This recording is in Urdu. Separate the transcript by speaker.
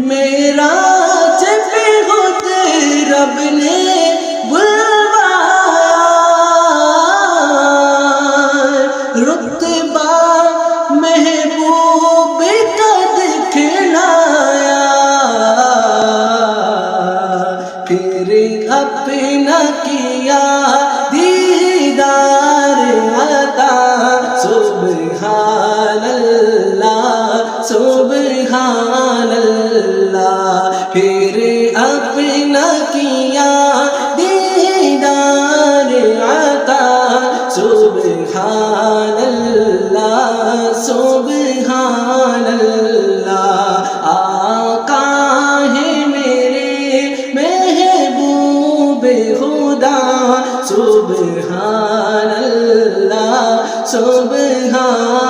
Speaker 1: معراج پہ خود رب نے بلوایا، رتبہ محبوب کا دکھلایا، پھر اپنا کیا دیدار عطا، سبحان اللہ سبحان اللہ، پھر اپنا کیا دیدار عطا، سبحان اللہ سبحان اللہ، آقا ہے میرے محبوب خدا، سبحان اللہ سبحان